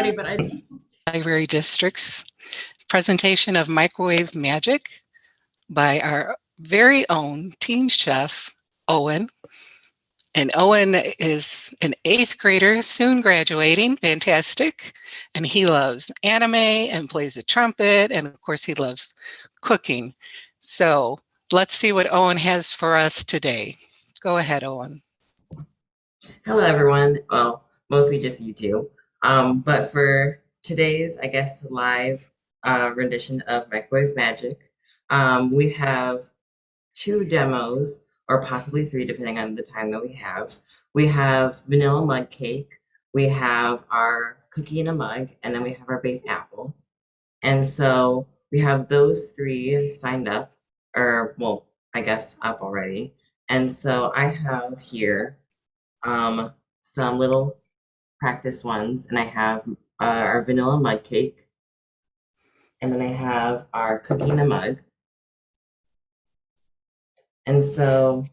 already, but I Library District's presentation of Microwave Magic by our very own teen chef, Owen. And Owen is an 8th grader, soon graduating, fantastic. And he loves anime and plays the trumpet. And of course, he loves cooking. So let's see what Owen has for us today. Go ahead, Owen. Hello, everyone. Well, mostly just you two. But for today's, I guess, live rendition of Microwave Magic, we have 2 demos, or possibly 3, depending on the time that we have. We have vanilla mug cake, we have our cookie in a mug, and then we have our baked apple. And so we have those 3 signed up, or well, I guess up already. And so I have here some little practice ones, and I have our vanilla mug cake, and then I have our cookie in a mug. And so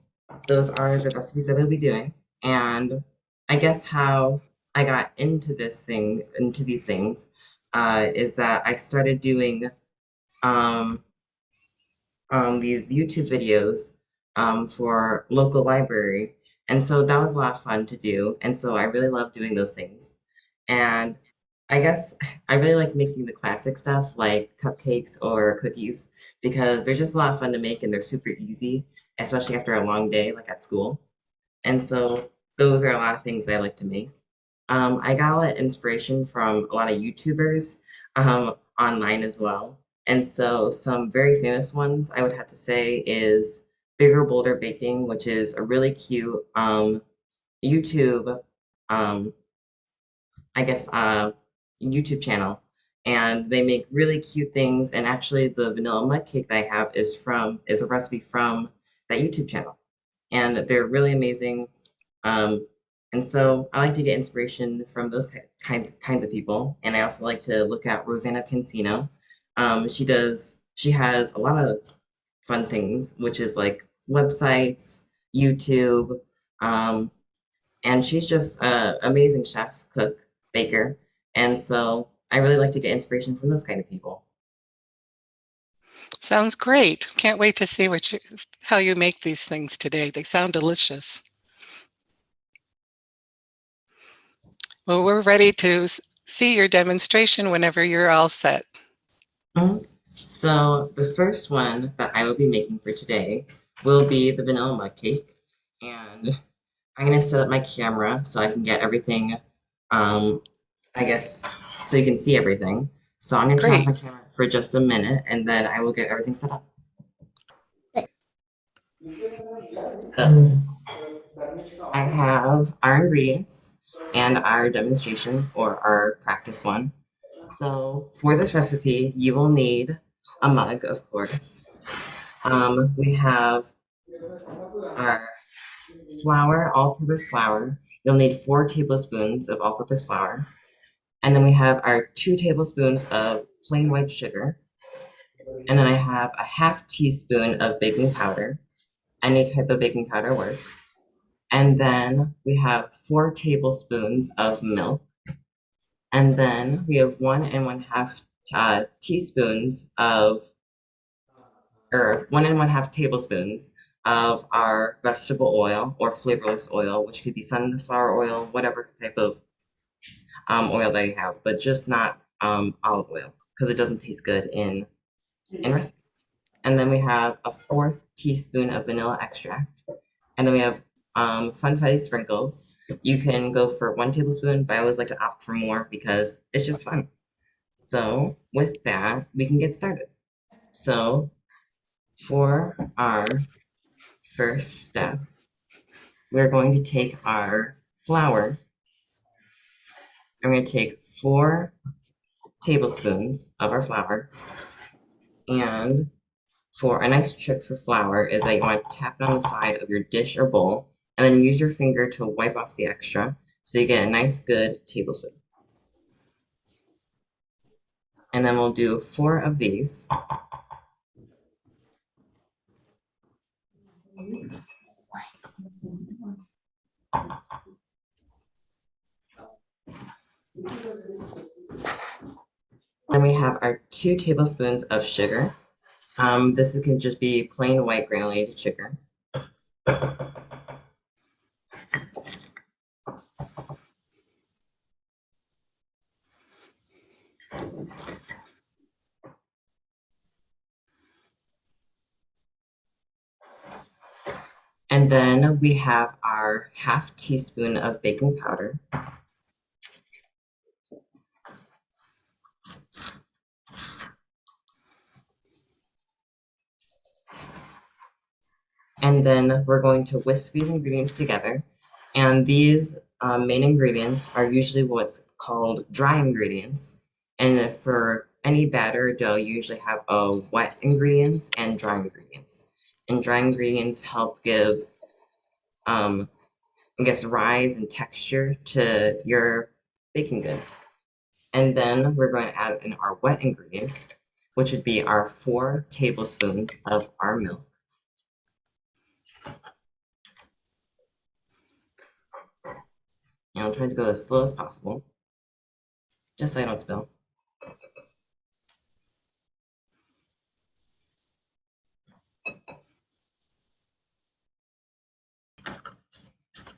those are the recipes that we'll be doing. And I guess how I got into these things, is that I started doing these YouTube videos for local library. And so that was a lot of fun to do. And so I really love doing those things. And I guess I really like making the classic stuff like cupcakes or cookies because they're just a lot of fun to make and they're super easy, especially after a long day like at school. And so those are a lot of things I like to make. I got a lot of inspiration from a lot of YouTubers online as well. And so some very famous ones I would have to say is Bigger Bolder Baking, which is a really cute YouTube, I guess, YouTube channel. And they make really cute things. And actually the vanilla mud cake that I have is a recipe from that YouTube channel. And they're really amazing. And so I like to get inspiration from those kinds of people. And I also like to look at Rosanna Cancino. She has a lot of fun things, which is like websites, YouTube, and she's just an amazing chef, cook, baker. And so I really like to get inspiration from those kind of people. Sounds great. Can't wait to see how you make these things today. They sound delicious. Well, we're ready to see your demonstration whenever you're all set. So the first one that I will be making for today will be the vanilla mug cake. And I'm going to set up my camera so I can get everything, I guess, so you can see everything. So I'm going to turn off my camera for just a minute and then I will get everything set up. I have our ingredients and our demonstration or our practice one. So for this recipe, you will need a mug, of course. We have our flour, all-purpose flour. You'll need 4 tablespoons of all-purpose flour. And then we have our 2 tablespoons of plain white sugar. And then I have a half teaspoon of baking powder. Any type of baking powder works. And then we have 4 tablespoons of milk. And then we have 1 1/2 teaspoons of, or 1 1/2 tablespoons of our vegetable oil or flavorless oil, which could be sunflower oil, whatever type of oil that you have, but just not olive oil because it doesn't taste good in recipes. And then we have a 1/4 teaspoon of vanilla extract. And then we have Fun Fuzzy sprinkles. You can go for 1 tablespoon, but I always like to opt for more because it's just fun. So with that, we can get started. So for our first step, we're going to take our flour. I'm going to take 4 tablespoons of our flour. And for a nice trick for flour is that you want to tap it on the side of your dish or bowl and then use your finger to wipe off the extra so you get a nice good tablespoon. And then we'll do 4 of these. have our 2 tablespoons of sugar. This can just be plain white granulated sugar. And then we have our half teaspoon of baking powder. And then we're going to whisk these ingredients together. And these main ingredients are usually what's called dry ingredients. And for any batter or dough, you usually have wet ingredients and dry ingredients. And dry ingredients help give, I guess, rise and texture to your baking good. And then we're going to add in our wet ingredients, which would be our 4 tablespoons of our milk. And I'll try to go as slow as possible, just so I don't spill.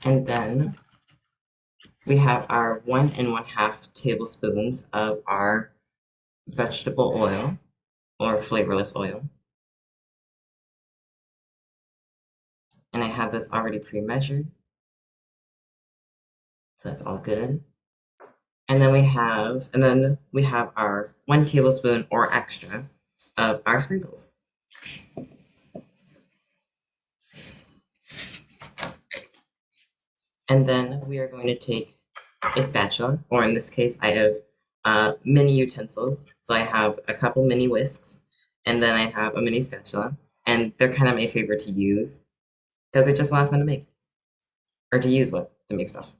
And then we have our 1 1/2 tablespoons of our vegetable oil or flavorless oil. And I have this already pre-measured, so that's all good. And then we have our 1 tablespoon or extra of our sprinkles. And then we are going to take a spatula, or in this case, I have mini utensils. So I have a couple mini whisks, and then I have a mini spatula, and they're kind of my favorite to use because they're just a lot of fun to make or to use with to make stuff.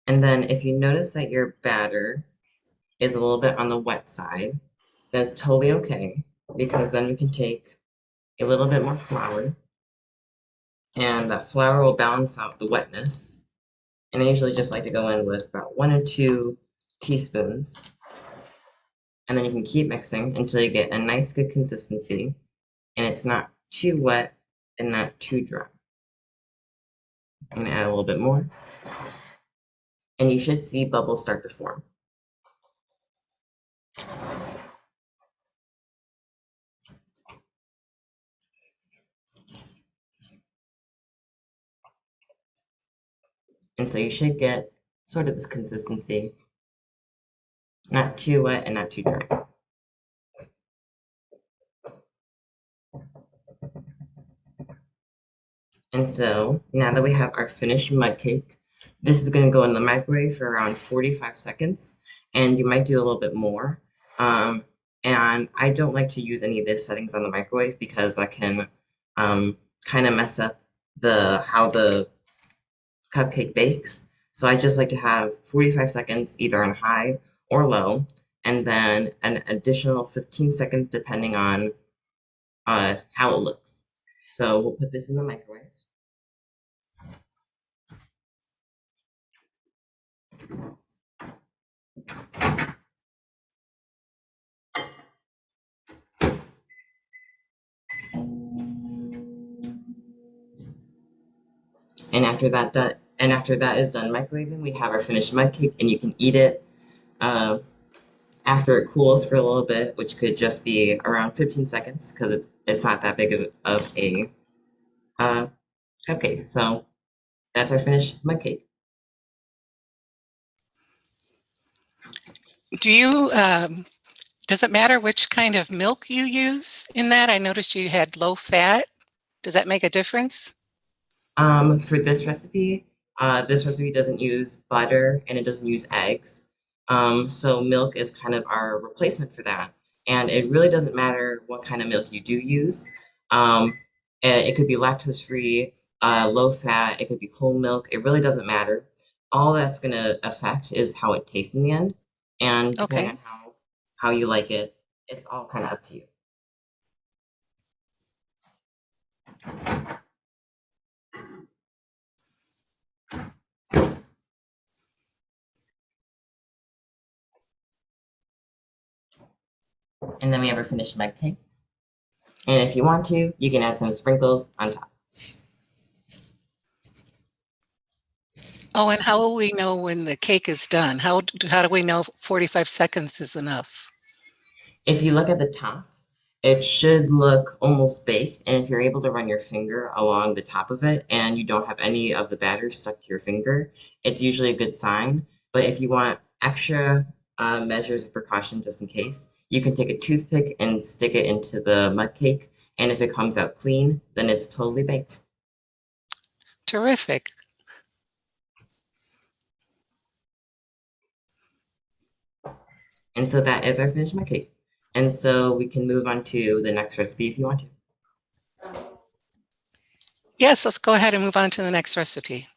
And then if you notice that your batter is a little bit on the wet side, that's totally okay because then we can take a little bit more flour and that flour will balance out the wetness. And I usually just like to go in with about 1 or 2 teaspoons. And then you can keep mixing until you get a nice good consistency and it's not too wet and not too dry. I'm gonna add a little bit more. And you should see bubbles start to form. And so you should get sort of this consistency, not too wet and not too dry. And so now that we have our finished mud cake, this is going to go in the microwave for around 45 seconds, and you might do a little bit more. And I don't like to use any of the settings on the microwave because that can kind of mess up how the cupcake bakes. So I just like to have 45 seconds either on high or low, and then an additional 15 seconds depending on how it looks. So we'll put this in the microwave. And after that is done microwaving, we have our finished mud cake, and you can eat it uh, after it cools for a little bit, which could just be around 15 seconds because it's not that big of a uh, cupcake. So that's our finished mud cake. Do you, does it matter which kind of milk you use in that? I noticed you had low fat. Does that make a difference? For this recipe doesn't use butter and it doesn't use eggs. So milk is kind of our replacement for that. And it really doesn't matter what kind of milk you do use. Um, it could be lactose free, low fat, it could be whole milk. It really doesn't matter. All that's going to affect is how it tastes in the end. And depending Okay. on how you like it, it's all kind of up to you. And then we have our finished mug cake. And if you want to, you can add some sprinkles on top. Oh, and how will we know when the cake is done? How do we know 45 seconds is enough? If you look at the top, it should look almost baked. And if you're able to run your finger along the top of it and you don't have any of the batter stuck to your finger, it's usually a good sign. But if you want extra measures of precaution just in case, you can take a toothpick and stick it into the mud cake. And if it comes out clean, then it's totally baked. Terrific. And so that is our finished mud cake. And so we can move on to the next recipe if you want to. Yes, let's go ahead and move on to the next recipe.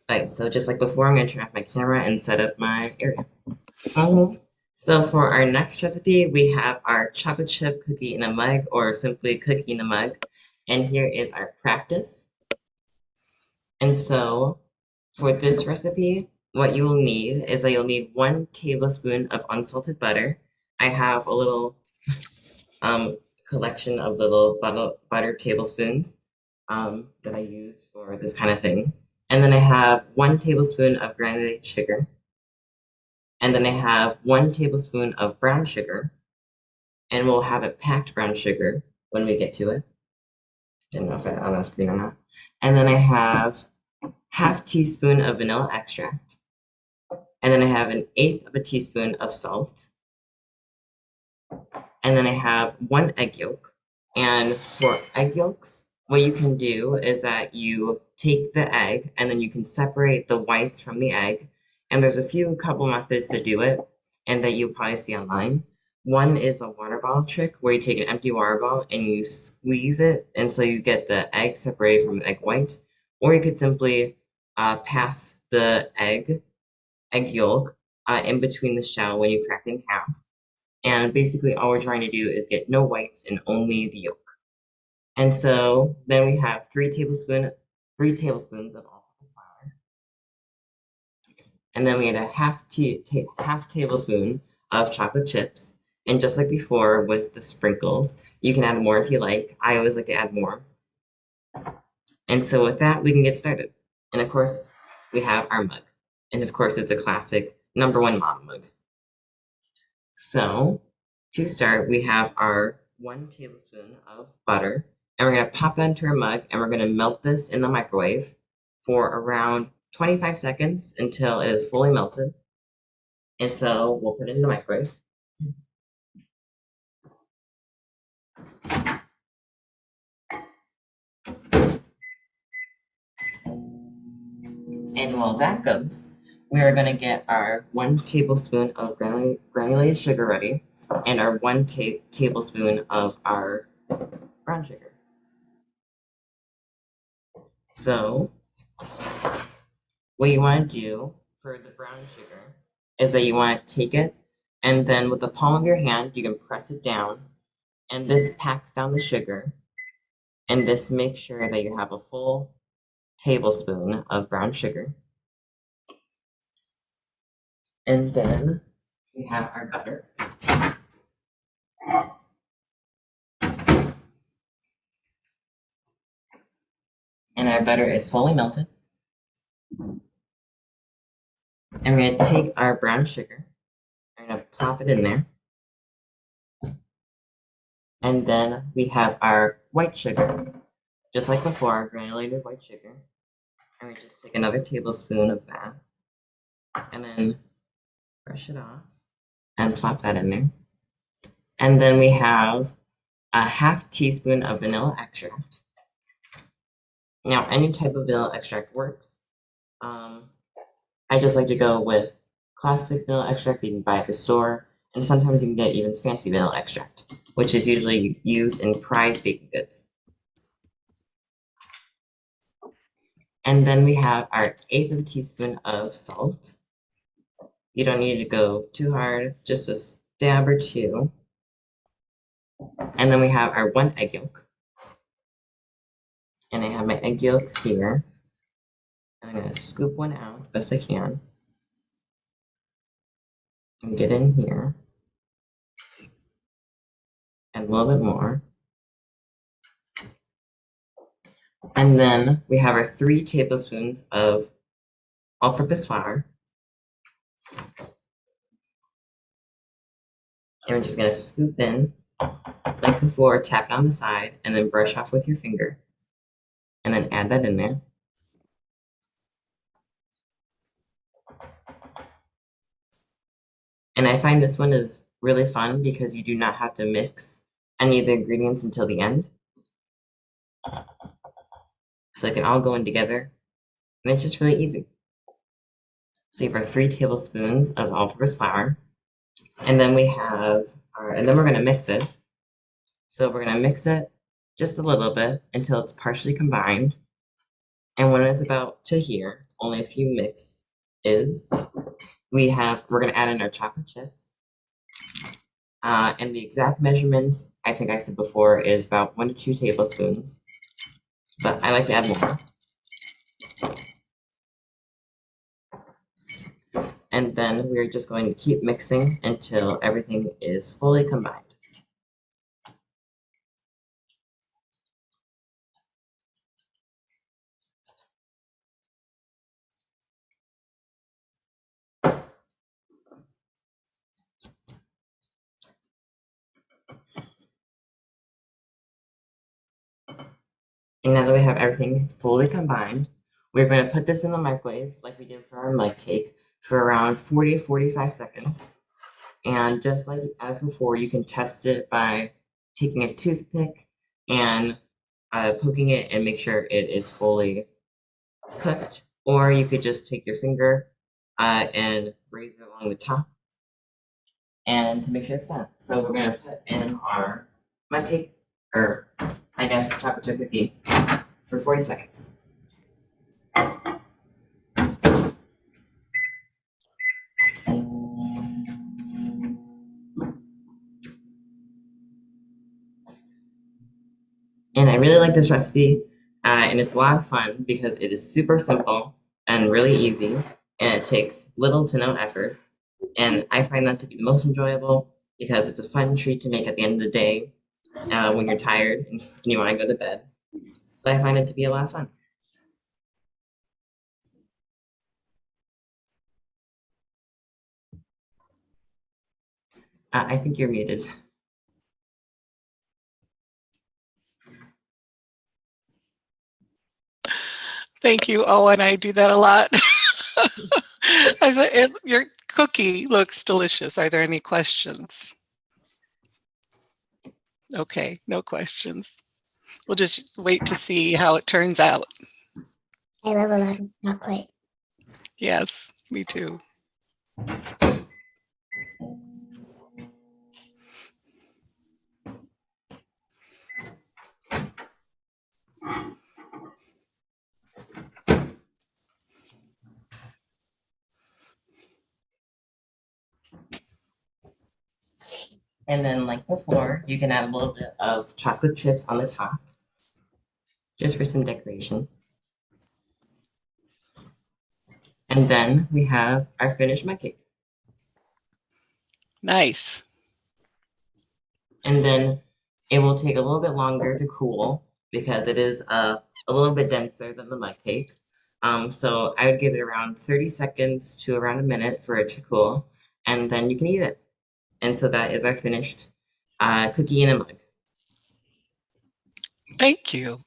Right, so just like before, I'm going to turn off my camera and set up my area. So for our next recipe, we have our chocolate chip cookie in a mug, or simply cookie in a mug. And here is our practice. And so for this recipe, what you will need is that you'll need 1 tablespoon of unsalted butter. I have a little collection of little butter tablespoons that I use for this kind of thing. And then I have 1 tablespoon of granulated sugar. And then I have 1 tablespoon of brown sugar. And we'll have it packed brown sugar when we get to it. Didn't know if I had on that screen or not. And then I have half teaspoon of vanilla extract. And then I have 1/8 of a teaspoon of salt. And then I have 1 egg yolk. And for egg yolks, what you can do is that you take the egg and then you can separate the whites from the egg. And there's a couple methods to do it, and that you'll probably see online. One is a water bottle trick where you take an empty water bottle and you squeeze it, and so you get the egg separated from the egg white. Or you could simply pass the egg yolk, in between the shell when you crack it in half. And basically, all we're trying to do is get no whites and only the yolk. And so then we have 3 tablespoons of all-purpose flour. And then we had a half tablespoon of chocolate chips. And just like before with the sprinkles, you can add more if you like. I always like to add more. And so with that, we can get started. And of course, we have our mug. And of course, it's a classic #1 mom mug. So to start, we have our 1 tablespoon of butter, and we're going to pop that into our mug, and we're going to melt this in the microwave for around 25 seconds until it is fully melted. And so we'll put it in the microwave. And while that goes, we are going to get our 1 tablespoon of granulated sugar ready and our 1 tablespoon of our brown sugar. So what you want to do for the brown sugar is that you want to take it, and then with the palm of your hand, you can press it down, and this packs down the sugar, and this makes sure that you have a full tablespoon of brown sugar. And then we have our butter. And our butter is fully melted. And we're going to take our brown sugar. We're going to plop it in there. And then we have our white sugar, just like before, our granulated white sugar. And we just take another tablespoon of that and then brush it off and plop that in there. And then we have a half teaspoon of vanilla extract. Now, any type of vanilla extract works. I just like to go with classic vanilla extract that you can buy at the store, and sometimes you can get even fancy vanilla extract, which is usually used in prize baking goods. And then we have our 1/8 of a teaspoon of salt. You don't need to go too hard, just a dab or two. And then we have our 1 egg yolk. And I have my egg yolks here. I'm going to scoop one out the best I can and get in here. add a little bit more. And then we have our 3 tablespoons of all-purpose flour. And we're just gonna scoop in, like before, tap it on the side, and then brush off with your finger. And then add that in there. And I find this one is really fun because you do not have to mix any of the ingredients until the end. So it can all go in together. And it's just really easy. So you have our 3 tablespoons of all-purpose flour. And then we have and then we're gonna mix it. So we're gonna mix it just a little bit until it's partially combined. And when it's about to here, only a few mix is, we're gonna add in our chocolate chips. And the exact measurements, I think I said before, is about 1 to 2 tablespoons. But I like to add more. And then we're just going to keep mixing until everything is fully combined. And now that we have everything fully combined, we're going to put this in the microwave like we did for our mug cake for around 40 to 45 seconds. And just like as before, you can test it by taking a toothpick and poking it and make sure it is fully cooked. Or you could just take your finger and raise it along the top and to make sure it's done. So we're going to put in our mug cake, or I guess chocolate chip cookie, for 40 seconds. And I really like this recipe, and it's a lot of fun because it is super simple and really easy, and it takes little to no effort. And I find that to be the most enjoyable because it's a fun treat to make at the end of the day when you're tired and you want to go to bed. So I find it to be a lot of fun. I think you're muted. Thank you, Owen. I do that a lot. I said, your cookie looks delicious. Are there any questions? Okay, no questions. We'll just wait to see how it turns out. I love a lot of chocolate. Yes, me too. And then, like before, you can add a little bit of chocolate chips on the top, just for some decoration. And then we have our finished mug cake. Nice. And then it will take a little bit longer to cool because it is a little bit denser than the mug cake. So I would give it around 30 seconds to around a minute for it to cool, and then you can eat it. And so that is our finished cookie in a mug. Thank you.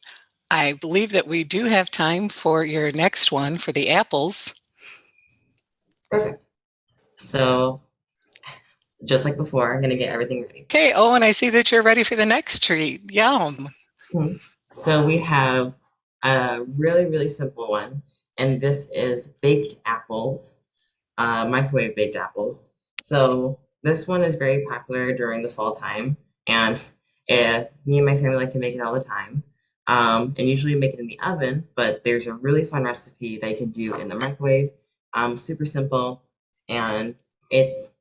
I believe that we do have time for your next one for the apples. Perfect. So just like before, I'm gonna get everything ready. Okay, Owen, I see that you're ready for the next treat. Yum. So we have a really, really simple one, and this is baked apples, microwave baked apples. So this one is very popular during the fall time, and me and my family like to make it all the time. And usually make it in the oven, but there's a really fun recipe that you can do in the microwave. Super simple, and it's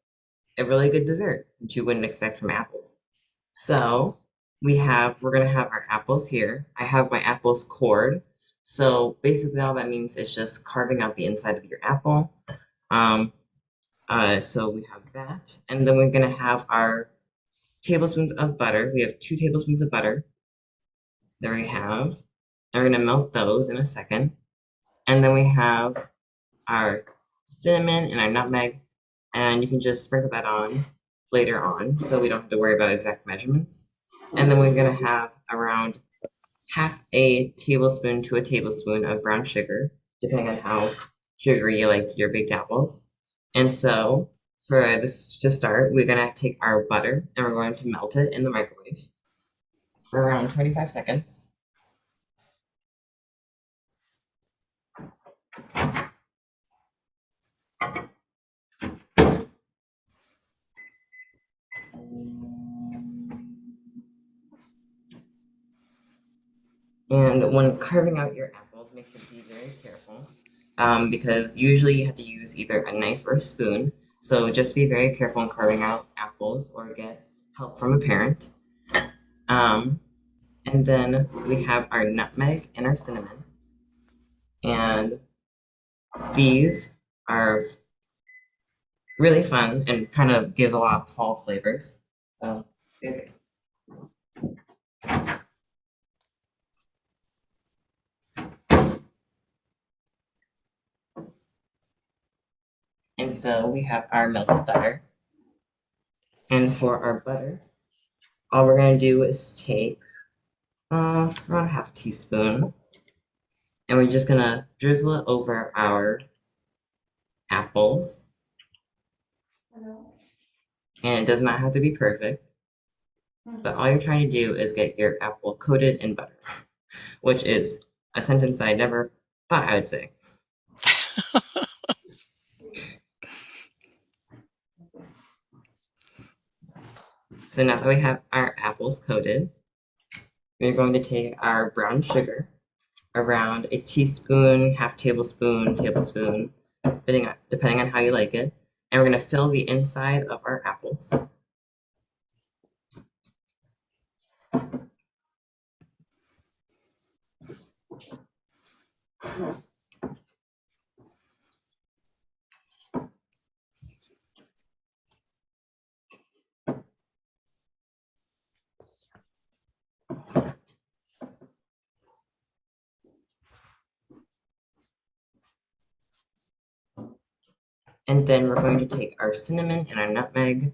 a really good dessert that you wouldn't expect from apples. So we're gonna have our apples here. I have my apples cored. So basically all that means is just carving out the inside of your apple. So we have that. And then we're gonna have our tablespoons of butter. We have 2 tablespoons of butter. There we have. And we're going to melt those in a second. And then we have our cinnamon and our nutmeg. And you can just sprinkle that on later on so we don't have to worry about exact measurements. And then we're going to have around half a tablespoon to a tablespoon of brown sugar, depending on how sugary you like your baked apples. And so for this to start, we're going to take our butter and we're going to melt it in the microwave for around 25 seconds. And when carving out your apples, make sure to be very careful because usually you have to use either a knife or a spoon. So just be very careful in carving out apples or get help from a parent. And then we have our nutmeg and our cinnamon. And these are really fun and kind of give a lot of fall flavors. So, okay. And so we have our melted butter. And for our butter, all we're going to do is take around half a teaspoon. And we're just going to drizzle it over our apples. And it does not have to be perfect. But all you're trying to do is get your apple coated in butter, which is a sentence I never thought I would say. So now that we have our apples coated, we're going to take our brown sugar, around a teaspoon, half tablespoon, tablespoon, depending on how you like it, and we're going to fill the inside of our apples. And then we're going to take our cinnamon and our nutmeg,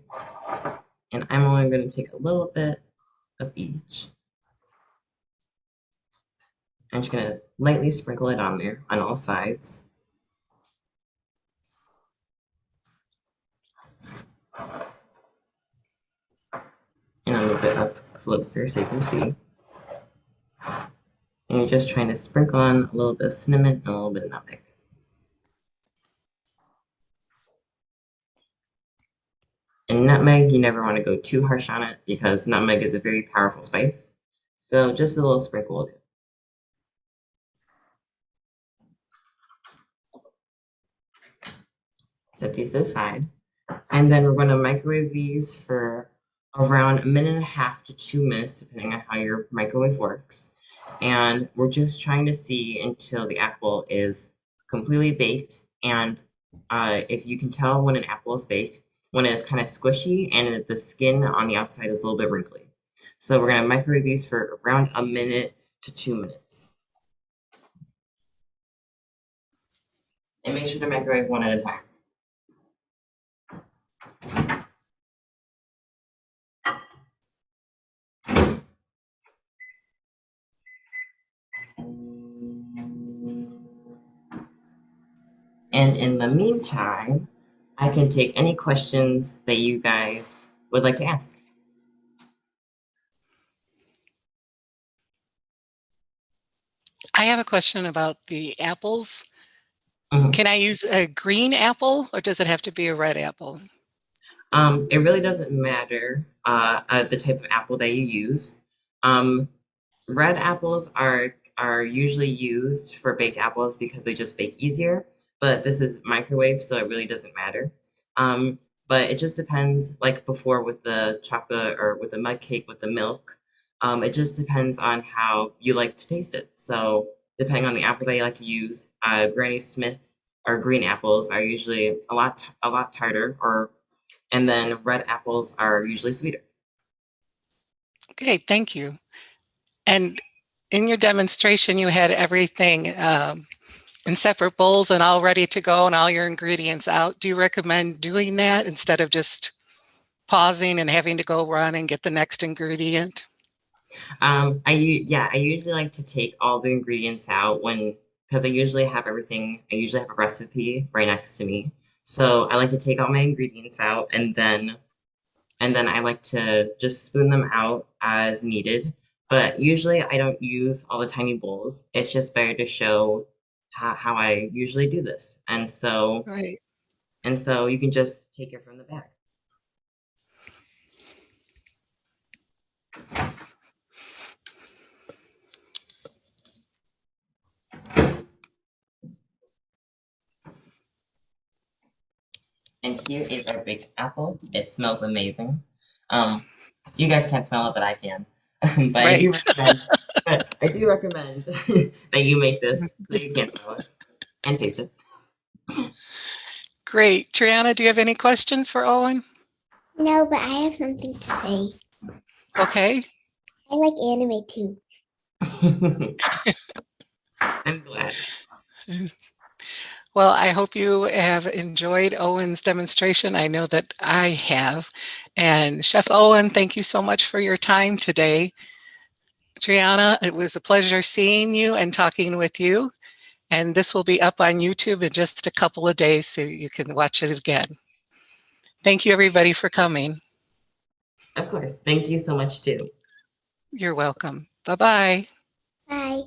and I'm only going to take a little bit of each. I'm just going to lightly sprinkle it on there on all sides. And a little bit up closer so you can see. And you're just trying to sprinkle on a little bit of cinnamon and a little bit of nutmeg. And nutmeg, you never want to go too harsh on it because nutmeg is a very powerful spice. So just a little sprinkle will do. Set these to the side. And then we're going to microwave these for around 1.5 to 2 minutes, depending on how your microwave works. And we're just trying to see until the apple is completely baked. And if you can tell when an apple is baked, when it's kind of squishy and the skin on the outside is a little bit wrinkly. So we're going to microwave these for around 1 minute to 2 minutes. And make sure to microwave one at a time. And in the meantime, I can take any questions that you guys would like to ask. I have a question about the apples. Mhm. Can I use a green apple or does it have to be a red apple? It really doesn't matter the type of apple that you use. Red apples are usually used for baked apples because they just bake easier, but this is microwave, so it really doesn't matter. But it just depends, like before with the chocolate or with the mud cake with the milk, it just depends on how you like to taste it. So depending on the apple that you like to use, Granny Smith or green apples are usually a lot tartar, and then red apples are usually sweeter. Okay, thank you. And in your demonstration, you had everything in separate bowls and all ready to go and all your ingredients out. Do you recommend doing that instead of just pausing and having to go run and get the next ingredient? I usually like to take all the ingredients out because I usually have everything. I usually have a recipe right next to me, so I like to take all my ingredients out and then I like to just spoon them out as needed. But usually I don't use all the tiny bowls. It's just better to show how I usually do this, Right. and so you can just take it from the bag. And here is our baked apple. It smells amazing. Um, you guys can't smell it, but I can. but I do Right. recommend. But I do recommend that you make this so you can smell it and taste it. Great. Triana, do you have any questions for Owen? No, but I have something to say. Okay. I like anime too. I'm glad. Well, I hope you have enjoyed Owen's demonstration. I know that I have. And Chef Owen, thank you so much for your time today. Triana, it was a pleasure seeing you and talking with you. And this will be up on YouTube in just a couple of days so you can watch it again. Thank you, everybody, for coming. Of course. Thank you so much too. You're welcome. Bye-bye. Bye.